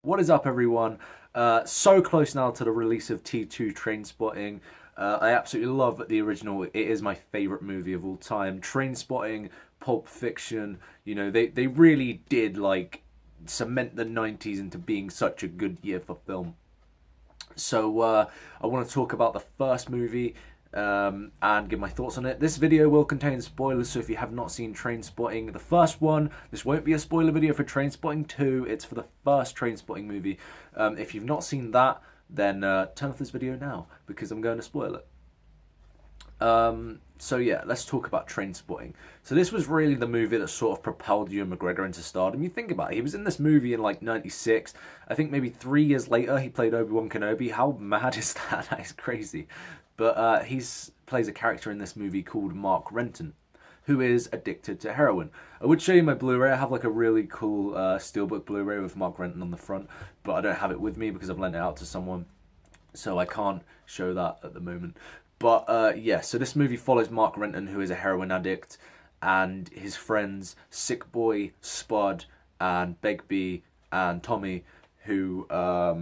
What is up, everyone? So close now to the release of T2 Trainspotting. I absolutely love the original. It is my favourite movie of all time. Trainspotting, Pulp Fiction, they really did cement the 90s into being such a good year for film. So I want to talk about the first movie and give my thoughts on it. This video will contain spoilers, so if you have not seen Trainspotting, the first one, this won't be a spoiler video for Trainspotting 2, it's for the first Trainspotting movie. If you've not seen that, then turn off this video now, because I'm going to spoil it. So yeah, let's talk about Trainspotting. So this was really the movie that sort of propelled Ewan McGregor into stardom. You think about it, he was in this movie in like 96. I think maybe 3 years later he played Obi-Wan Kenobi. How mad is that? That is crazy. But he plays a character in this movie called Mark Renton, who is addicted to heroin. I would show you my Blu-ray. I have like a really cool Steelbook Blu-ray with Mark Renton on the front, but I don't have it with me because I've lent it out to someone, so I can't show that at the moment. But yeah, so this movie follows Mark Renton, who is a heroin addict, and his friends Sick Boy, Spud, and Begbie, and Tommy, who are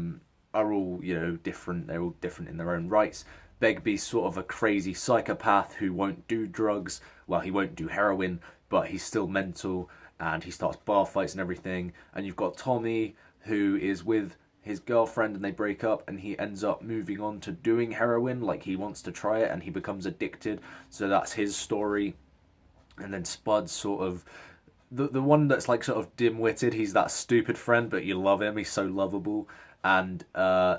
all, different. They're all different in their own rights. Begbie's sort of a crazy psychopath who won't do drugs. Well, he won't do heroin, but he's still mental, and he starts bar fights and everything. And you've got Tommy, who is with his girlfriend, and they break up, and he ends up moving on to doing heroin. Like, he wants to try it, and he becomes addicted. So that's his story. And then Spud's sort of the one that's like sort of dim-witted. He's that stupid friend, but you love him. He's so lovable. And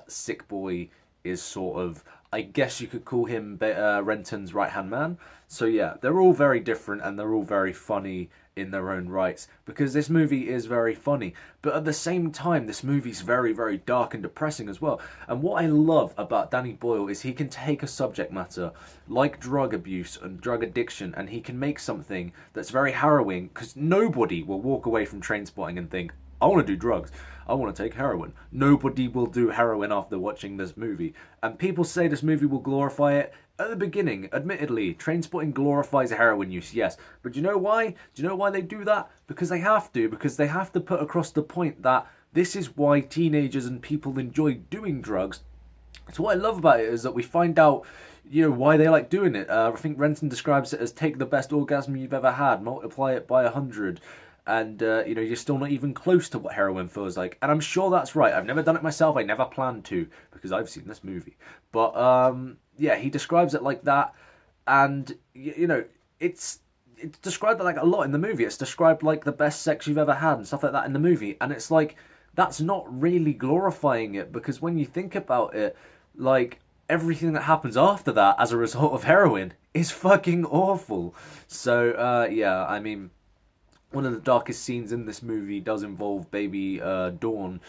Sick Boy is sort of, I guess you could call him Renton's right-hand man. So yeah, they're all very different, and they're all very funny in their own rights, because this movie is very funny. But at the same time, this movie's very, very dark and depressing as well. And what I love about Danny Boyle is he can take a subject matter like drug abuse and drug addiction, and he can make something that's very harrowing, because nobody will walk away from Trainspotting and think, I want to do drugs. I want to take heroin. Nobody will do heroin after watching this movie. And people say this movie will glorify it. At the beginning, admittedly, Trainspotting glorifies heroin use, yes. But do you know why? Do you know why they do that? Because they have to. Because they have to put across the point that this is why teenagers and people enjoy doing drugs. So what I love about it is that we find out, why they like doing it. I think Renton describes it as take the best orgasm you've ever had, multiply it by 100. And, you're still not even close to what heroin feels like. And I'm sure that's right. I've never done it myself. I never plan to, because I've seen this movie. But, yeah, he describes it like that. And, it's described like a lot in the movie. It's described like the best sex you've ever had and stuff like that in the movie. And it's like, that's not really glorifying it, because when you think about it, like, everything that happens after that as a result of heroin is fucking awful. So, yeah, I mean, one of the darkest scenes in this movie does involve baby Dawn,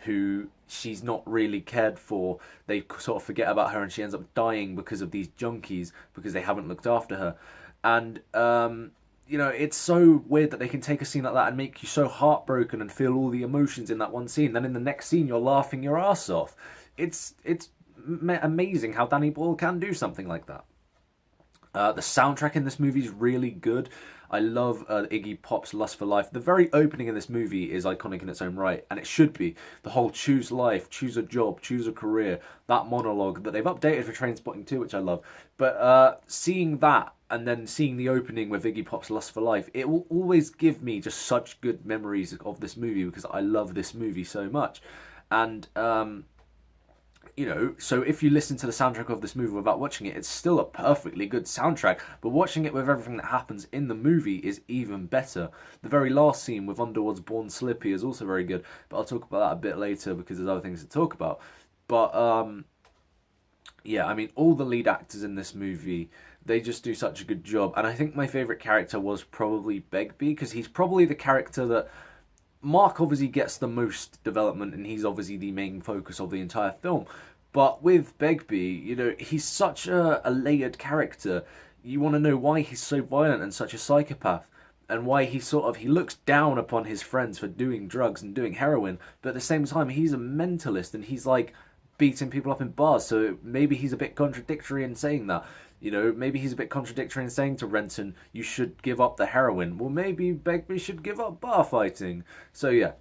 who she's not really cared for. They sort of forget about her, and she ends up dying because of these junkies, because they haven't looked after her. And, it's so weird that they can take a scene like that and make you so heartbroken and feel all the emotions in that one scene. Then in the next scene, you're laughing your ass off. It's amazing how Danny Boyle can do something like that. The soundtrack in this movie is really good. I love Iggy Pop's Lust for Life. The very opening of this movie is iconic in its own right, and it should be. The whole choose life, choose a job, choose a career, that monologue that they've updated for Trainspotting 2, which I love. But seeing that, and then seeing the opening with Iggy Pop's Lust for Life, it will always give me just such good memories of this movie, because I love this movie so much. And, so if you listen to the soundtrack of this movie without watching it, it's still a perfectly good soundtrack, but watching it with everything that happens in the movie is even better. The very last scene with Underwood's Born Slippy is also very good, but I'll talk about that a bit later because there's other things to talk about. But, yeah, I mean, all the lead actors in this movie, they just do such a good job, and I think my favourite character was probably Begbie, because he's probably the character that Mark obviously gets the most development, and he's obviously the main focus of the entire film. But with Begbie, he's such a layered character. You want to know why he's so violent and such a psychopath, and why he looks down upon his friends for doing drugs and doing heroin, but at the same time, he's a mentalist, and he's like beating people up in bars, so maybe he's a bit contradictory in saying that. Maybe he's a bit contradictory in saying to Renton, you should give up the heroin. Well, maybe Begbie should give up bar fighting. So yeah,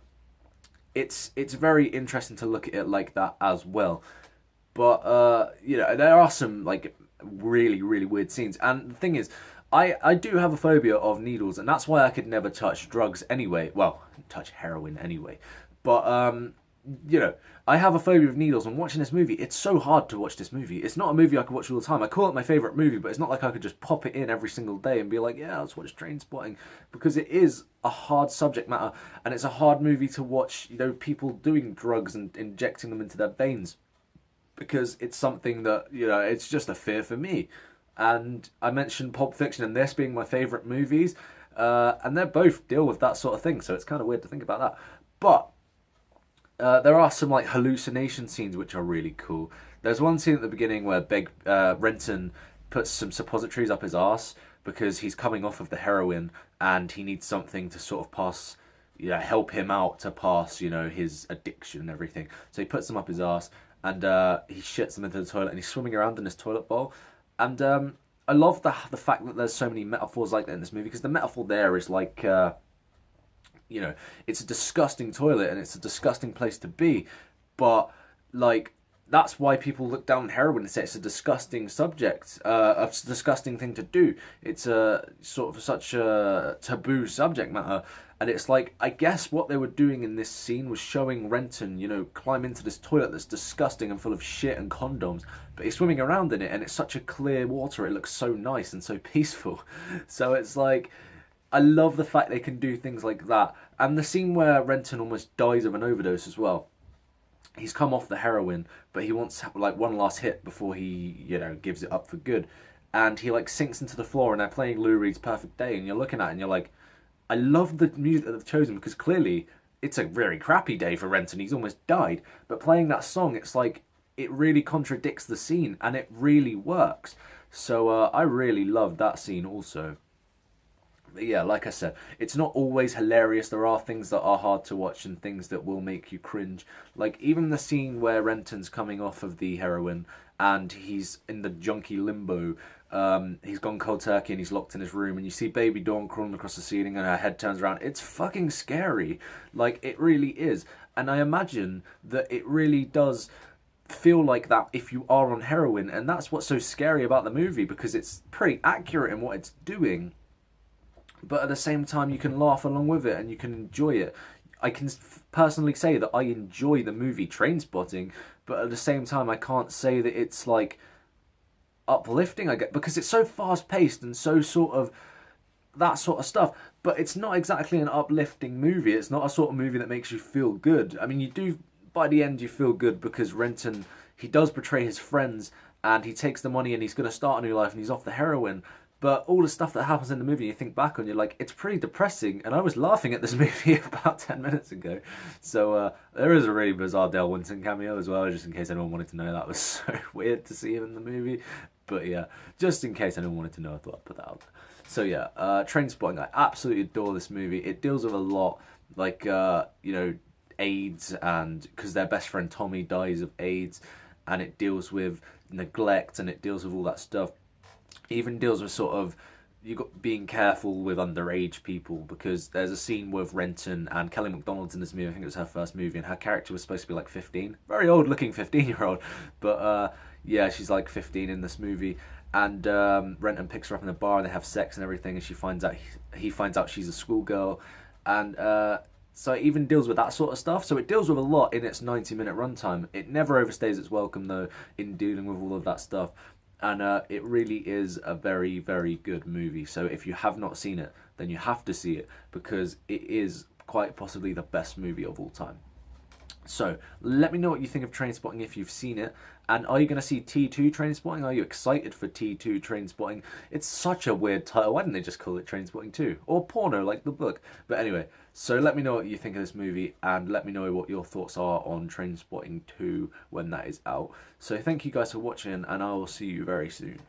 it's very interesting to look at it like that as well. But you know, there are some like really really weird scenes, and the thing is, I do have a phobia of needles, and that's why I could never touch drugs anyway. Well, touch heroin anyway. But you know, I have a phobia of needles. And watching this movie, it's so hard to watch this movie. It's not a movie I could watch all the time. I call it my favorite movie, but it's not like I could just pop it in every single day and be like, yeah, let's watch Trainspotting, because it is a hard subject matter, and it's a hard movie to watch. You know, people doing drugs and injecting them into their veins, because it's something that, you know, it's just a fear for me. And I mentioned Pulp Fiction and this being my favourite movies, and they both deal with that sort of thing, so it's kind of weird to think about that. But there are some like hallucination scenes which are really cool. There's one scene at the beginning where Renton puts some suppositories up his arse because he's coming off of the heroin and he needs something to sort of pass, you know, help him out to pass, you know, his addiction and everything. So he puts them up his arse and he shits them into the toilet and he's swimming around in his toilet bowl. And I love the fact that there's so many metaphors like that in this movie, because the metaphor there is like, you know, it's a disgusting toilet and it's a disgusting place to be, but like that's why people look down on heroin and say it's a disgusting subject, a disgusting thing to do. It's a sort of such a taboo subject matter. And it's like, I guess what they were doing in this scene was showing Renton, you know, climb into this toilet that's disgusting and full of shit and condoms, but he's swimming around in it and it's such a clear water, it looks so nice and so peaceful. So it's like, I love the fact they can do things like that. And the scene where Renton almost dies of an overdose as well. He's come off the heroin, but he wants like one last hit before he, you know, gives it up for good. And he like sinks into the floor and they're playing Lou Reed's Perfect Day and you're looking at it and you're like, I love the music that they've chosen, because clearly it's a very crappy day for Renton. He's almost died. But playing that song, it's like, it really contradicts the scene and it really works. So I really loved that scene also. But yeah, like I said, it's not always hilarious. There are things that are hard to watch and things that will make you cringe. Like even the scene where Renton's coming off of the heroin and he's in the junkie limbo. He's gone cold turkey and he's locked in his room and you see baby Dawn crawling across the ceiling and her head turns around. It's fucking scary. Like it really is. And I imagine that it really does feel like that if you are on heroin, and that's what's so scary about the movie, because it's pretty accurate in what it's doing. But at the same time, you can laugh along with it and you can enjoy it. I can personally say that I enjoy the movie Trainspotting, but at the same time, I can't say that it's like uplifting. I get, because it's so fast paced and so sort of that sort of stuff. But it's not exactly an uplifting movie. It's not a sort of movie that makes you feel good. I mean, you do, by the end, you feel good because Renton, he does betray his friends and he takes the money and he's going to start a new life and he's off the heroin. But all the stuff that happens in the movie, you think back on, you're like, it's pretty depressing. And I was laughing at this movie about 10 minutes ago. So there is a really bizarre Dale Winton cameo as well, just in case anyone wanted to know. That was so weird to see him in the movie. But yeah, just in case anyone wanted to know, I thought I'd put that out there. So yeah, Trainspotting, I absolutely adore this movie. It deals with a lot, like, you know, AIDS, and because their best friend Tommy dies of AIDS, and it deals with neglect, and it deals with all that stuff. Even deals with sort of you got being careful with underage people, because there's a scene with Renton and Kelly MacDonald's in this movie. I think it was her first movie, and her character was supposed to be like 15, very old looking 15-year-old, but yeah, she's like 15 in this movie. And Renton picks her up in the bar and they have sex and everything, and he finds out she's a schoolgirl, and so it even deals with that sort of stuff. So it deals with a lot in its 90-minute runtime. It never overstays its welcome though in dealing with all of that stuff. And it really is a very, very good movie. So if you have not seen it, then you have to see it, because it is quite possibly the best movie of all time. So let me know what you think of Trainspotting if you've seen it. And are you going to see T2 Trainspotting? Are you excited for T2 Trainspotting? It's such a weird title. Why didn't they just call it Trainspotting 2? Or Porno, like the book. But anyway, so let me know what you think of this movie, and let me know what your thoughts are on Trainspotting 2 when that is out. So thank you guys for watching, and I will see you very soon.